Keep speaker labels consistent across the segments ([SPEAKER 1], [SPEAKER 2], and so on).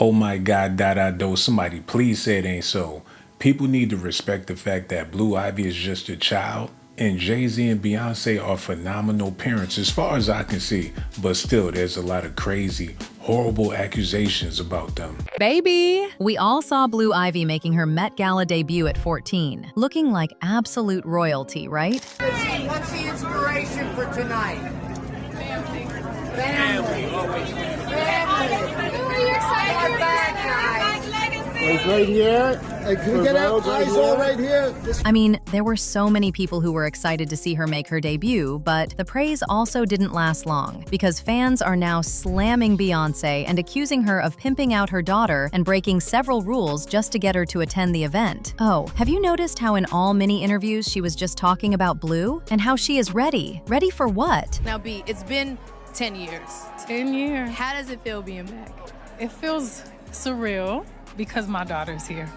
[SPEAKER 1] Oh my God, do. Somebody please say it ain't so. People need to respect the fact that Blue Ivy is just a child, and Jay-Z and Beyonce are phenomenal parents as far as I can see, but still there's a lot of crazy, horrible accusations about them.
[SPEAKER 2] Baby! We all saw Blue Ivy making her Met Gala debut at 14, looking like absolute royalty, right?
[SPEAKER 3] What's the inspiration for tonight? Family.
[SPEAKER 4] It's right here. Hey, can we get our eyes all right here?
[SPEAKER 2] I mean, there were so many people who were excited to see her make her debut, but the praise also didn't last long, because fans are now slamming Beyonce and accusing her of pimping out her daughter and breaking several rules just to get her to attend the event. Oh, have you noticed how in all mini interviews she was just talking about Blue? And how she is ready? Ready for what?
[SPEAKER 5] Now, B, it's been 10 years.
[SPEAKER 6] 10 years.
[SPEAKER 5] How does it feel being back?
[SPEAKER 6] It feels surreal because my daughter's here.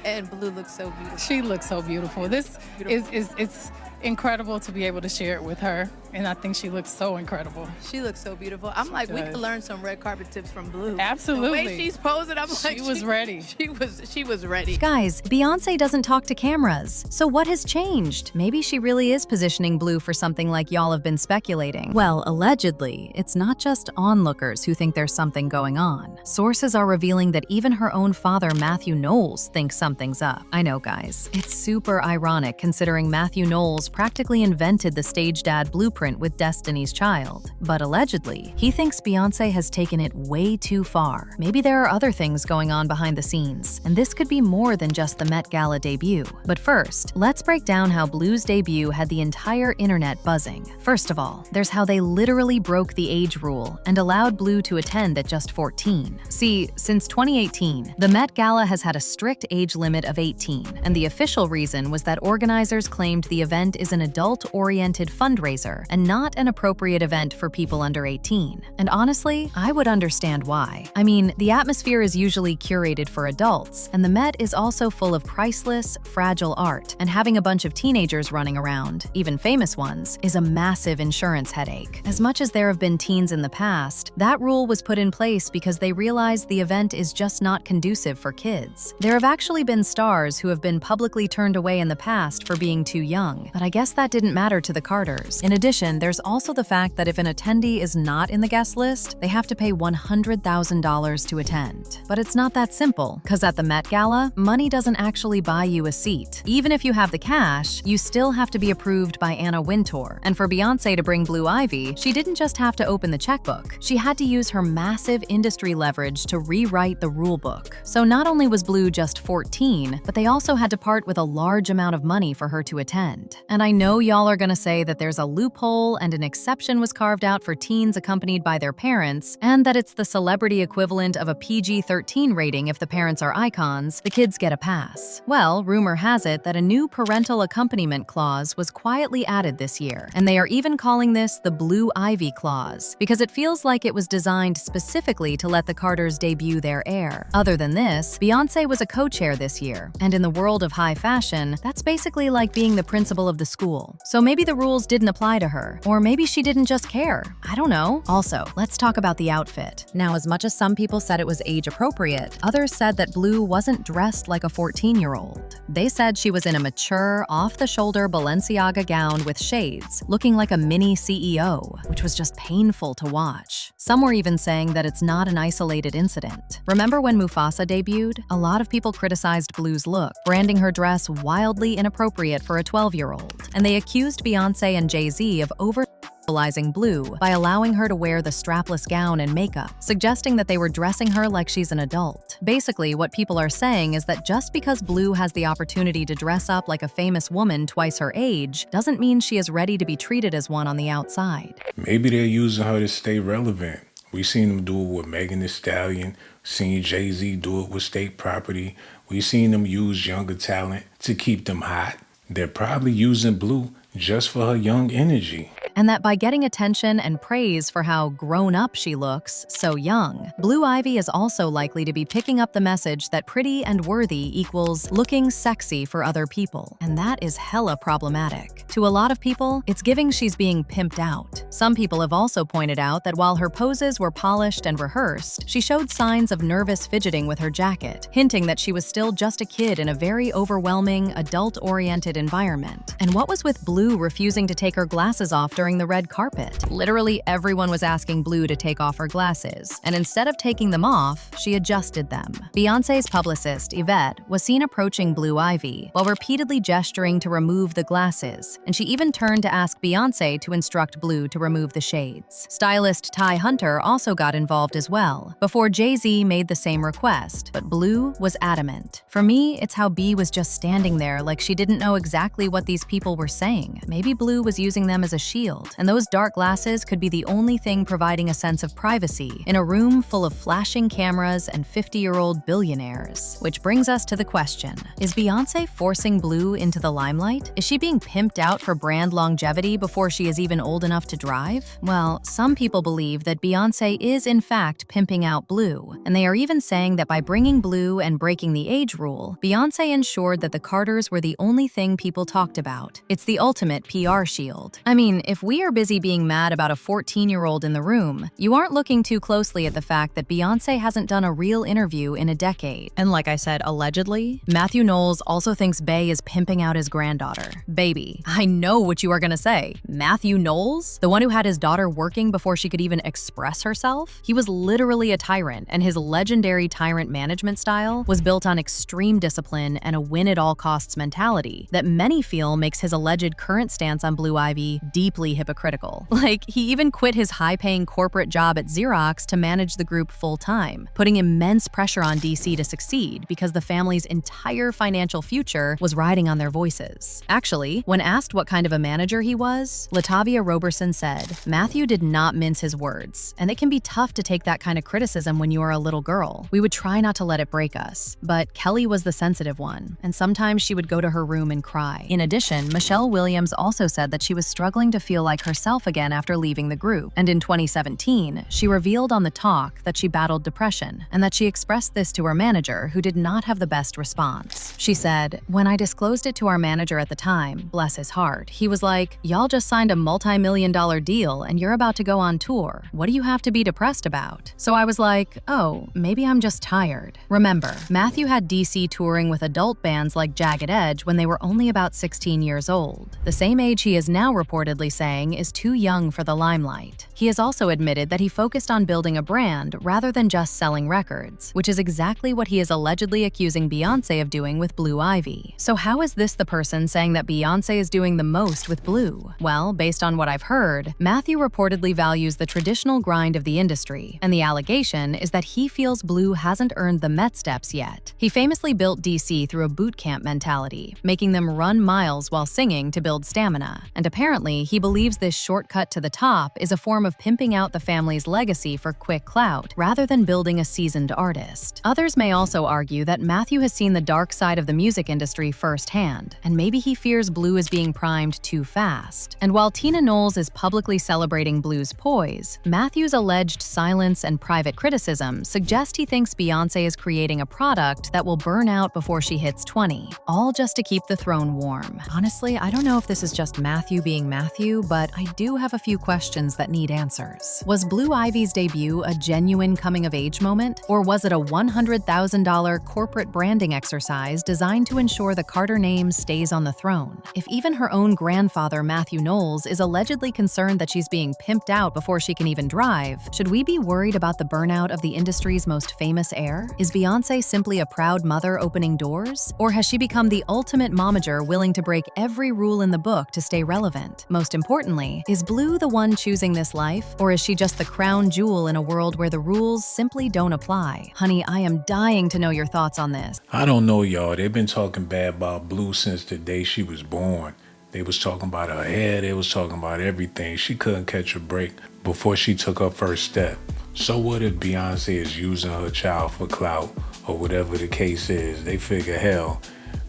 [SPEAKER 5] And Blue looks so beautiful.
[SPEAKER 6] She looks so beautiful. This is it's incredible to be able to share it with her, and I think she looks so incredible.
[SPEAKER 5] She looks so beautiful. I'm like, we
[SPEAKER 6] does.
[SPEAKER 5] could learn some red carpet tips from Blue.
[SPEAKER 6] Absolutely.
[SPEAKER 5] The way she's posing, I'm like,
[SPEAKER 6] She was ready.
[SPEAKER 5] She was ready.
[SPEAKER 2] Guys, Beyonce doesn't talk to cameras. So what has changed? Maybe she really is positioning Blue for something like y'all have been speculating. Well, allegedly, it's not just onlookers who think there's something going on. Sources are revealing that even her own father, Matthew Knowles, thinks something's up. I know, guys. It's super ironic considering Matthew Knowles practically invented the stage dad blueprint with Destiny's Child. But allegedly, he thinks Beyonce has taken it way too far. Maybe there are other things going on behind the scenes, and this could be more than just the Met Gala debut. But first, let's break down how Blue's debut had the entire internet buzzing. First of all, there's how they literally broke the age rule and allowed Blue to attend at just 14. See, since 2018, the Met Gala has had a strict age limit of 18, and the official reason was that organizers claimed the event is an adult-oriented fundraiser and not an appropriate event for people under 18. And honestly, I would understand why. I mean, the atmosphere is usually curated for adults, and the Met is also full of priceless, fragile art, and having a bunch of teenagers running around, even famous ones, is a massive insurance headache. As much as there have been teens in the past, that rule was put in place because they realized the event is just not conducive for kids. There have actually been stars who have been publicly turned away in the past for being too young, but I guess that didn't matter to the Carters. In addition, there's also the fact that if an attendee is not in the guest list, they have to pay $100,000 to attend. But it's not that simple, because at the Met Gala, money doesn't actually buy you a seat. Even if you have the cash, you still have to be approved by Anna Wintour. And for Beyonce to bring Blue Ivy, she didn't just have to open the checkbook. She had to use her massive industry leverage to rewrite the rule book. So not only was Blue just 14, but they also had to part with a large amount of money for her to attend. And I know y'all are gonna say that there's a loophole and an exception was carved out for teens accompanied by their parents, and that it's the celebrity equivalent of a PG-13 rating if the parents are icons, the kids get a pass. Well, rumor has it that a new parental accompaniment clause was quietly added this year, and they are even calling this the Blue Ivy Clause, because it feels like it was designed specifically to let the Carters debut their heir. Other than this, Beyonce was a co-chair this year, and in the world of high fashion, that's basically like being the principal of the school. So maybe the rules didn't apply to her, or maybe she didn't just care. I don't know. Also, let's talk about the outfit. Now, as much as some people said it was age appropriate, others said that Blue wasn't dressed like a 14-year-old. They said she was in a mature, off-the-shoulder Balenciaga gown with shades, looking like a mini CEO, which was just painful to watch. Some were even saying that it's not an isolated incident. Remember when Mufasa debuted? A lot of people criticized Blue's look, branding her dress wildly inappropriate for a 12-year-old, and they accused Beyonce and Jay-Z of over-sexualizing Blue by allowing her to wear the strapless gown and makeup, suggesting that they were dressing her like she's an adult. Basically, what people are saying is that just because Blue has the opportunity to dress up like a famous woman twice her age, doesn't mean she is ready to be treated as one on the outside.
[SPEAKER 1] Maybe they're using her to stay relevant. We seen them do it with Megan Thee Stallion, seen Jay-Z do it with State Property. We seen them use younger talent to keep them hot. They're probably using Blue just for her young energy.
[SPEAKER 2] and that by getting attention and praise for how grown up she looks so young, Blue Ivy is also likely to be picking up the message that pretty and worthy equals looking sexy for other people, and that is hella problematic. To a lot of people, it's giving she's being pimped out. Some people have also pointed out that while her poses were polished and rehearsed, she showed signs of nervous fidgeting with her jacket, hinting that she was still just a kid in a very overwhelming, adult-oriented environment. And what was with Blue refusing to take her glasses off during the red carpet? Literally everyone was asking Blue to take off her glasses, and instead of taking them off, she adjusted them. Beyoncé's publicist, Yvette, was seen approaching Blue Ivy while repeatedly gesturing to remove the glasses, and she even turned to ask Beyoncé to instruct Blue to remove the shades. Stylist Ty Hunter also got involved as well, before Jay-Z made the same request, but Blue was adamant. For me, it's how B was just standing there like she didn't know exactly what these people were saying. Maybe Blue was using them as a shield, and those dark glasses could be the only thing providing a sense of privacy in a room full of flashing cameras and 50-year-old billionaires. Which brings us to the question, is Beyoncé forcing Blue into the limelight? Is she being pimped out for brand longevity before she is even old enough to drive? Well, some people believe that Beyoncé is in fact pimping out Blue, and they are even saying that by bringing Blue and breaking the age rule, Beyoncé ensured that the Carters were the only thing people talked about. It's the ultimate PR shield. I mean, if we are busy being mad about a 14-year-old in the room, you aren't looking too closely at the fact that Beyoncé hasn't done a real interview in a decade. And like I said, allegedly, Matthew Knowles also thinks Bey is pimping out his granddaughter. Baby, I know what you are gonna say. Matthew Knowles? The one who had his daughter working before she could even express herself? He was literally a tyrant, and his legendary tyrant management style was built on extreme discipline and a win-at-all-costs mentality that many feel makes his alleged current stance on Blue Ivy deeply hypocritical. Like, he even quit his high-paying corporate job at Xerox to manage the group full-time, putting immense pressure on DC to succeed because the family's entire financial future was riding on their voices. Actually, when asked what kind of a manager he was, Latavia Roberson said, "Matthew did not mince his words, and it can be tough to take that kind of criticism when you are a little girl. We would try not to let it break us, but Kelly was the sensitive one, and sometimes she would go to her room and cry." In addition, Michelle Williams also said that she was struggling to feel like herself again after leaving the group, and in 2017, she revealed on The Talk that she battled depression, and that she expressed this to her manager, who did not have the best response. She said, "When I disclosed it to our manager at the time, bless his heart, he was like, 'Y'all just signed a multi-million-dollar deal and you're about to go on tour. What do you have to be depressed about?' So I was like, oh, maybe I'm just tired." Remember, Matthew had DC touring with adult bands like Jagged Edge when they were only about 16 years old. The same age he is now reportedly saying is too young for the limelight. He has also admitted that he focused on building a brand rather than just selling records, which is exactly what he is allegedly accusing Beyoncé of doing with Blue Ivy. So how is this the person saying that Beyoncé is doing the most with Blue? Well, based on what I've heard, Matthew reportedly values the traditional grind of the industry, and the allegation is that he feels Blue hasn't earned the Met steps yet. He famously built DC through a boot camp mentality, making them run miles while singing to build stamina. And apparently, he believes this shortcut to the top is a form of pimping out the family's legacy for quick clout, rather than building a seasoned artist. Others may also argue that Matthew has seen the dark side of the music industry firsthand, and maybe he fears Blue is being primed too fast. And while Tina Knowles is publicly celebrating Blue's poise, Matthew's alleged silence and private criticism suggest he thinks Beyoncé is creating a product that will burn out before she hits 20, all just to keep the throne warm. Honestly, I don't know if this is just Matthew being Matthew, but I do have a few questions that need answers. Was Blue Ivy's debut a genuine coming-of-age moment, or was it a $100,000 corporate branding exercise designed to ensure the Carter name stays on the throne? If even her own grandfather, Matthew Knowles, is allegedly concerned that she's being pimped out before she can even drive, should we be worried about the burnout of the industry's most famous heir? Is Beyoncé simply a proud mother opening doors? Or has she become the ultimate momager willing to break every rule in the book to stay relevant? Most importantly, is Blue the one choosing this life, or is she just the crown jewel in a world where the rules simply don't apply? Honey, I am dying to know your thoughts on this.
[SPEAKER 1] I don't know, y'all. They've been talking bad about Blue since the day she was born. They was talking about her hair. They was talking about everything. She couldn't catch a break before she took her first step. So what if Beyonce is using her child for clout or whatever the case is? They figure, hell,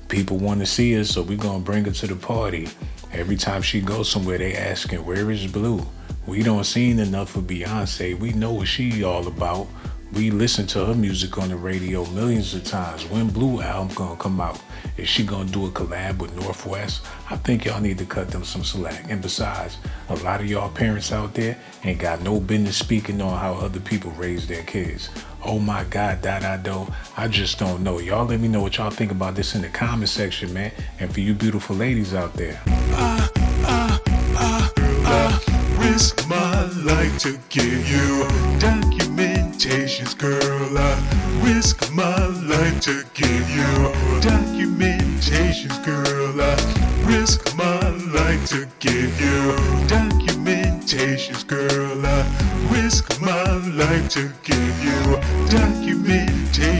[SPEAKER 1] people want to see her, so we're going to bring her to the party. Every time she goes somewhere, they asking, where is Blue? We don't seen enough of Beyonce. We know what she all about. We listen to her music on the radio millions of times. When Blue album gonna come out? Is she gonna do a collab with Northwest? I think y'all need to cut them some slack. And besides, a lot of y'all parents out there ain't got no business speaking on how other people raise their kids. Oh my God, I just don't know. Y'all let me know what y'all think about this in the comment section, man. And for you beautiful ladies out there.
[SPEAKER 7] Risk my life to give you documentations, girl. I risk my life to give you documentations, girl. I risk my life to give you documentations, girl. I risk my life to give you documentation.